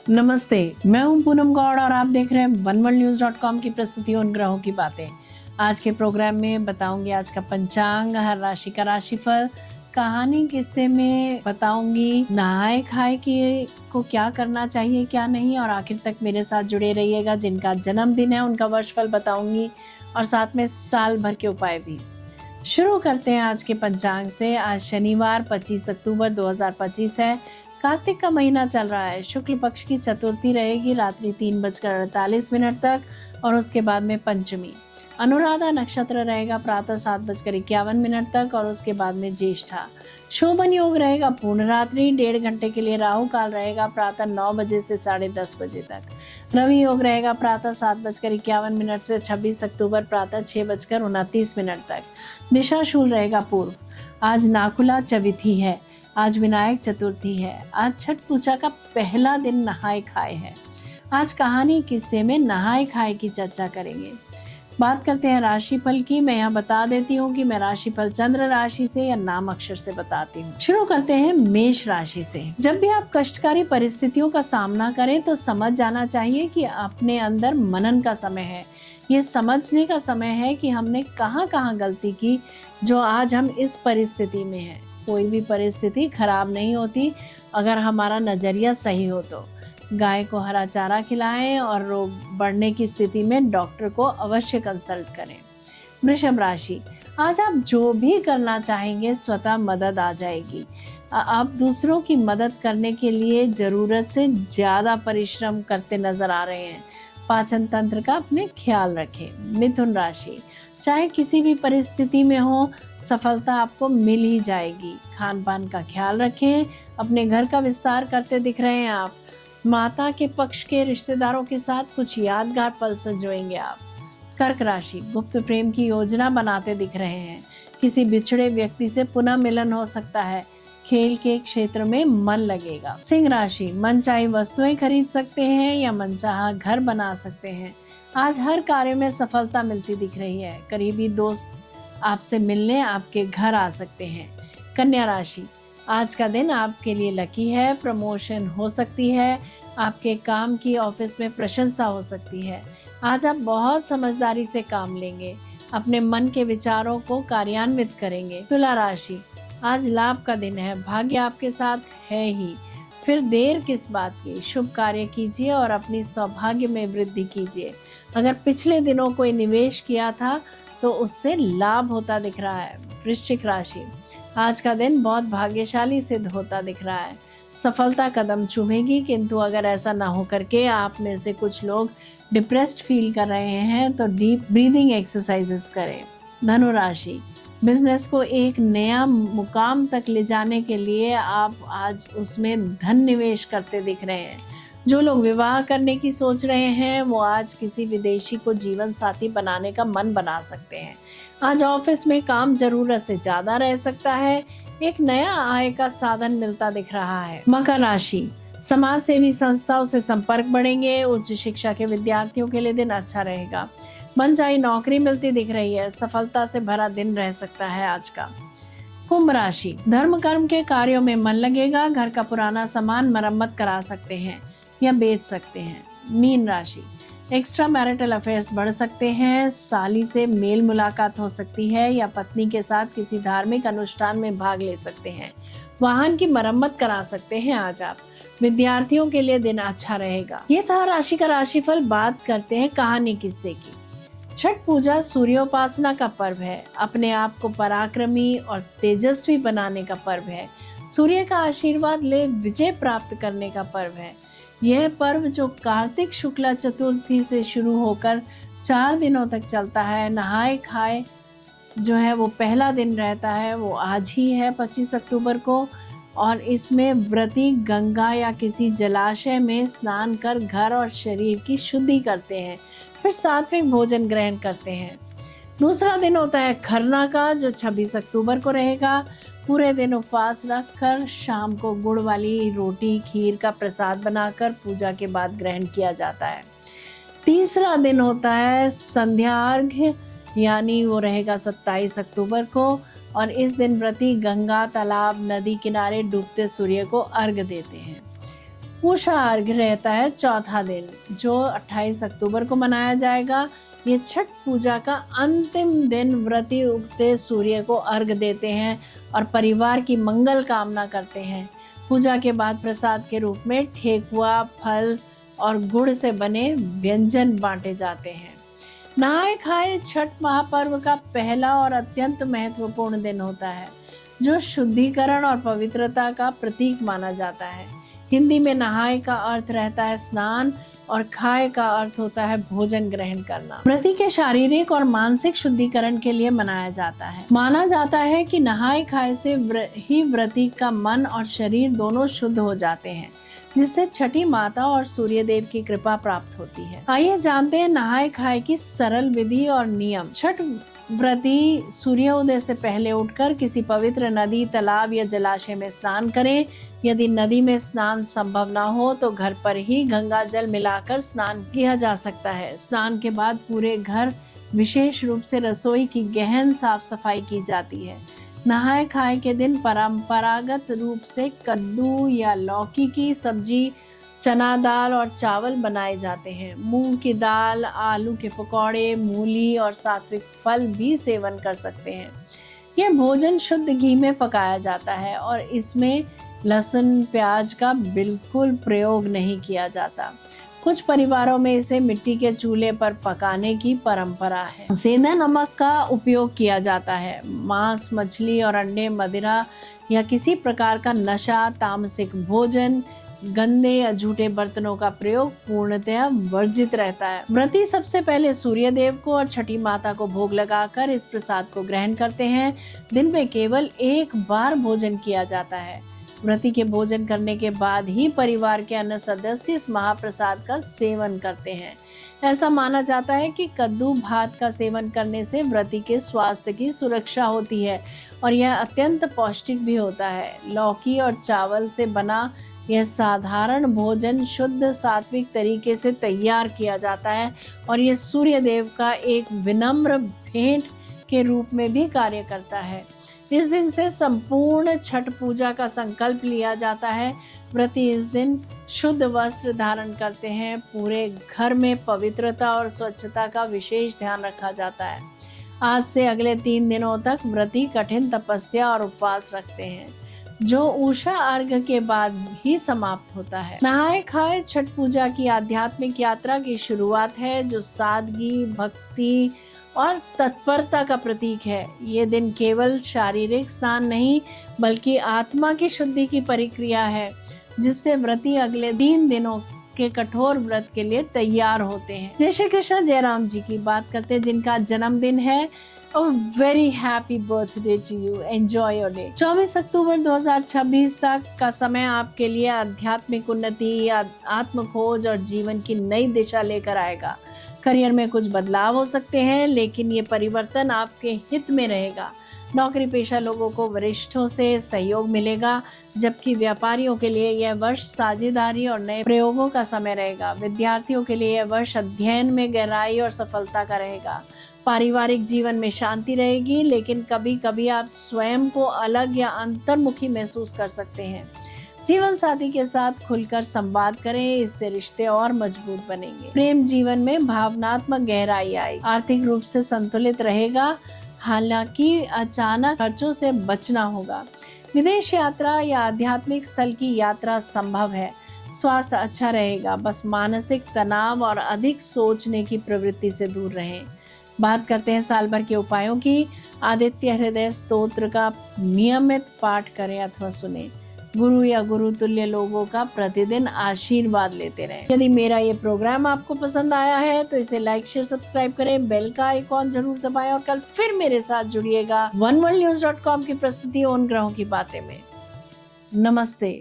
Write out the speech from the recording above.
नमस्ते, मैं हूं पूनम गौड़ और आप देख रहे हैं वनवर्ल्डन्यूज.com की प्रस्तुति उन ग्रहों की बातें। आज के प्रोग्राम में बताऊंगी आज का पंचांग, हर राशि का राशिफल, कहानी किस्से में बताऊंगी नहाए खाए की को क्या करना चाहिए क्या नहीं, और आखिर तक मेरे साथ जुड़े रहिएगा। जिनका जन्मदिन है उनका वर्षफल बताऊंगी और साथ में साल भर के उपाय भी। शुरू करते हैं आज के पंचांग से। आज शनिवार 25 अक्टूबर 2025 है। कार्तिक का महीना चल रहा है। शुक्ल पक्ष की चतुर्थी रहेगी रात्रि 3:48 तक और उसके बाद में पंचमी। अनुराधा नक्षत्र रहेगा प्रातः 7:51 तक और उसके बाद में ज्येष्ठा। शोभन योग रहेगा पूर्ण रात्रि 1.5 घंटे के लिए। राहु काल रहेगा प्रातः 9 बजे से 10:30 बजे तक। रवि योग रहेगा प्रातः 7:51 से 26 अक्टूबर प्रातः 6:29 तक। दिशा शूल रहेगा पूर्व। आज नाकुला चविथी है। आज विनायक चतुर्थी है। आज छठ पूजा का पहला दिन नहाए खाए है। आज कहानी किस्से में नहाए खाए की चर्चा करेंगे। बात करते हैं राशिफल की। मैं यहाँ बता देती हूँ कि मैं राशिफल चंद्र राशि से या नाम अक्षर से बताती हूँ। शुरू करते हैं मेष राशि से। जब भी आप कष्टकारी परिस्थितियों का सामना करें तो समझ जाना चाहिए कि अपने अंदर मनन का समय है। ये समझने का समय है कि हमने कहाँ कहाँ गलती की जो आज हम इस परिस्थिति में हैं। कोई भी परिस्थिति खराब नहीं होती अगर हमारा नजरिया सही हो तो। गाय को हरा चारा खिलाएं और रोग बढ़ने की स्थिति में डॉक्टर को अवश्य कंसल्ट करें। वृषभ राशि, आज आप जो भी करना चाहेंगे स्वतः मदद आ जाएगी। आप दूसरों की मदद करने के लिए जरूरत से ज्यादा परिश्रम करते नजर आ रहे हैं। पाचन तंत्र का अपने ख्याल रखें। मिथुन राशि, चाहे किसी भी परिस्थिति में हो सफलता आपको मिल ही जाएगी। खान पान का ख्याल रखें। अपने घर का विस्तार करते दिख रहे हैं आप। माता के पक्ष के रिश्तेदारों के साथ कुछ यादगार पल संजोएंगे आप। कर्क राशि, गुप्त प्रेम की योजना बनाते दिख रहे हैं। किसी बिछड़े व्यक्ति से पुनः मिलन हो सकता है। खेल के क्षेत्र में मन लगेगा। सिंह राशि, मनचाही वस्तुएं खरीद सकते हैं या मनचाहा घर बना सकते हैं। आज हर कार्य में सफलता मिलती दिख रही है। करीबी दोस्त आपसे मिलने आपके घर आ सकते हैं। कन्या राशि, आज का दिन आपके लिए लकी है। प्रमोशन हो सकती है। आपके काम की ऑफिस में प्रशंसा हो सकती है। आज आप बहुत समझदारी से काम लेंगे। अपने मन के विचारों को कार्यान्वित करेंगे। तुला राशि, आज लाभ का दिन है। भाग्य आपके साथ है ही, फिर देर किस बात की। शुभ कार्य कीजिए और अपनी सौभाग्य में वृद्धि कीजिए। अगर पिछले दिनों कोई निवेश किया था तो उससे लाभ होता दिख रहा है। वृश्चिक राशि, आज का दिन बहुत भाग्यशाली सिद्ध होता दिख रहा है। सफलता कदम चूमेगी, किंतु अगर ऐसा ना हो करके आप में से कुछ लोग डिप्रेस्ड फील कर रहे हैं तो डीप ब्रीदिंग एक्सरसाइजेस करें। धनु राशि, बिजनेस को एक नया मुकाम तक ले जाने के लिए आप आज उसमें धन निवेश करते दिख रहे हैं। जो लोग विवाह करने की सोच रहे हैं वो आज किसी विदेशी को जीवन साथी बनाने का मन बना सकते हैं। आज ऑफिस में काम जरूरत से ज्यादा रह सकता है। एक नया आय का साधन मिलता दिख रहा है। मकर राशि, समाज सेवी संस्थाओं से संपर्क बढ़ेंगे। उच्च शिक्षा के विद्यार्थियों के लिए दिन अच्छा रहेगा। मनचाही नौकरी मिलती दिख रही है। सफलता से भरा दिन रह सकता है आज का। कुंभ राशि, धर्म कर्म के कार्यों में मन लगेगा। घर का पुराना सामान मरम्मत करा सकते हैं या बेच सकते हैं। मीन राशि, एक्स्ट्रा मैरिटल अफेयर्स बढ़ सकते हैं। साली से मेल मुलाकात हो सकती है या पत्नी के साथ किसी धार्मिक अनुष्ठान में भाग ले सकते हैं। वाहन की मरम्मत करा सकते हैं आज आप। विद्यार्थियों के लिए दिन अच्छा रहेगा। ये था राशि का राशिफल। बात करते हैं कहानी किस्से की। छठ पूजा सूर्योपासना का पर्व है। अपने आप को पराक्रमी और तेजस्वी बनाने का पर्व है। सूर्य का आशीर्वाद ले विजय प्राप्त करने का पर्व है। यह पर्व जो कार्तिक शुक्ला चतुर्थी से शुरू होकर 4 दिनों तक चलता है। नहाए खाए जो है वो पहला दिन रहता है, वो आज ही है 25 अक्टूबर को। और इसमें व्रती गंगा या किसी जलाशय में स्नान कर घर और शरीर की शुद्धि करते हैं। फिर सात्विक भोजन ग्रहण करते हैं। दूसरा दिन होता है खरना का, जो 26 अक्टूबर को रहेगा। पूरे दिन उपवास रखकर शाम को गुड़ वाली रोटी खीर का प्रसाद बनाकर पूजा के बाद ग्रहण किया जाता है। तीसरा दिन होता है संध्या अर्घ्य, यानी वो रहेगा 27 अक्टूबर को। और इस दिन व्रती गंगा तालाब नदी किनारे डूबते सूर्य को अर्घ देते हैं। उषा अर्घ्य रहता है चौथा दिन, जो 28 अक्टूबर को मनाया जाएगा। ये छठ पूजा का अंतिम दिन व्रती उगते सूर्य को अर्घ्य देते हैं और परिवार की मंगल कामना करते हैं। पूजा के बाद प्रसाद के रूप में ठेकुआ, फल और गुड़ से बने व्यंजन बांटे जाते हैं। नहाए खाए छठ महापर्व का पहला और अत्यंत महत्वपूर्ण दिन होता है, जो शुद्धिकरण और पवित्रता का प्रतीक माना जाता है। हिंदी में नहाए का अर्थ रहता है स्नान और खाए का अर्थ होता है भोजन ग्रहण करना। व्रती के शारीरिक और मानसिक शुद्धिकरण के लिए मनाया जाता है। माना जाता है कि नहाए खाए से ही व्रती का मन और शरीर दोनों शुद्ध हो जाते हैं, जिससे छठी माता और सूर्य देव की कृपा प्राप्त होती है। आइए जानते हैं नहाए खाए की सरल विधि और नियम। छठ व्रती सूर्योदय से पहले उठकर किसी पवित्र नदी, तालाब या जलाशय में स्नान करें। यदि नदी में स्नान संभव ना हो तो घर पर ही गंगा जल मिलाकर स्नान किया जा सकता है। स्नान के बाद पूरे घर, विशेष रूप से रसोई की गहन साफ सफाई की जाती है। नहाए खाए के दिन परंपरागत रूप से कद्दू या लौकी की सब्जी, चना दाल और चावल बनाए जाते हैं। मूंग की दाल, आलू के पकौड़े, मूली और सात्विक फल भी सेवन कर सकते हैं। यह भोजन शुद्ध घी में पकाया जाता है और इसमें लहसुन, प्याज का बिल्कुल प्रयोग नहीं किया जाता। कुछ परिवारों में इसे मिट्टी के चूल्हे पर पकाने की परंपरा है। सेंधा नमक का उपयोग किया जाता है। मांस, मछली और अंडे, मदिरा या किसी प्रकार का नशा, तामसिक भोजन, गंदे या झूठे बर्तनों का प्रयोग पूर्णतः वर्जित रहता है। व्रती सबसे पहले सूर्य देव को और छठी माता को भोग लगाकर इस प्रसाद को ग्रहण करते हैं। दिन में केवल एक बार भोजन किया जाता है। व्रती के भोजन करने के बाद ही परिवार के अन्य सदस्य इस महाप्रसाद का सेवन करते हैं। ऐसा माना जाता है कि कद्दू भात का सेवन करने से व्रती के स्वास्थ्य की सुरक्षा होती है और यह अत्यंत पौष्टिक भी होता है। लौकी और चावल से बना यह साधारण भोजन शुद्ध सात्विक तरीके से तैयार किया जाता है और यह सूर्य देव का एक विनम्र भेंट के रूप में भी कार्य करता है। इस दिन से संपूर्ण छठ पूजा का संकल्प लिया जाता है। व्रती इस दिन शुद्ध वस्त्र धारण करते हैं। पूरे घर में पवित्रता और स्वच्छता का विशेष ध्यान रखा जाता है। आज से अगले 3 दिनों तक व्रती कठिन तपस्या और उपवास रखते हैं, जो उषा अर्घ्य के बाद ही समाप्त होता है। नहाए खाए छठ पूजा की आध्यात्मिक यात्रा की शुरुआत है, जो सादगी, भक्ति और तत्परता का प्रतीक है। ये दिन केवल शारीरिक स्नान नहीं बल्कि आत्मा की शुद्धि की प्रक्रिया है, जिससे व्रती अगले 3 दिनों के कठोर व्रत के लिए तैयार होते हैं। जय श्री कृष्ण। जयराम जी की बात करते हैं, जिनका जन्मदिन है। A very happy birthday to you. Enjoy your day. 24 अक्टूबर 2026 तक का समय आपके लिए आध्यात्मिक उन्नति, आत्म खोज और जीवन की नई दिशा लेकर आएगा। करियर में कुछ बदलाव हो सकते हैं, लेकिन ये परिवर्तन आपके हित में रहेगा। नौकरी पेशा लोगों को वरिष्ठों से सहयोग मिलेगा, जबकि व्यापारियों के लिए यह वर्ष साझेदारी और नए प्रयोगों का समय रहेगा। विद्यार्थियों के लिए यह वर्ष अध्ययन में गहराई और सफलता का रहेगा। पारिवारिक जीवन में शांति रहेगी, लेकिन कभी कभी आप स्वयं को अलग या अंतर्मुखी महसूस कर सकते हैं। जीवन साथी के साथ खुलकर संवाद करें, इससे रिश्ते और मजबूत बनेंगे। प्रेम जीवन में भावनात्मक गहराई आएगी। आर्थिक रूप से संतुलित रहेगा, हालांकि अचानक खर्चों से बचना होगा। विदेश यात्रा या आध्यात्मिक स्थल की यात्रा संभव है। स्वास्थ्य अच्छा रहेगा, बस मानसिक तनाव और अधिक सोचने की प्रवृत्ति से दूर रहें। बात करते हैं साल भर के उपायों की। आदित्य हृदय स्तोत्र का नियमित पाठ करें अथवा सुने। गुरु या गुरु तुल्य लोगों का प्रतिदिन आशीर्वाद लेते रहें। यदि मेरा ये प्रोग्राम आपको पसंद आया है तो इसे लाइक, शेयर, सब्सक्राइब करें, बेल का आइकॉन जरूर दबाएं और कल फिर मेरे साथ जुड़िएगा oneworldnews.com की प्रस्तुति उन ग्रहों की बातें में। नमस्ते।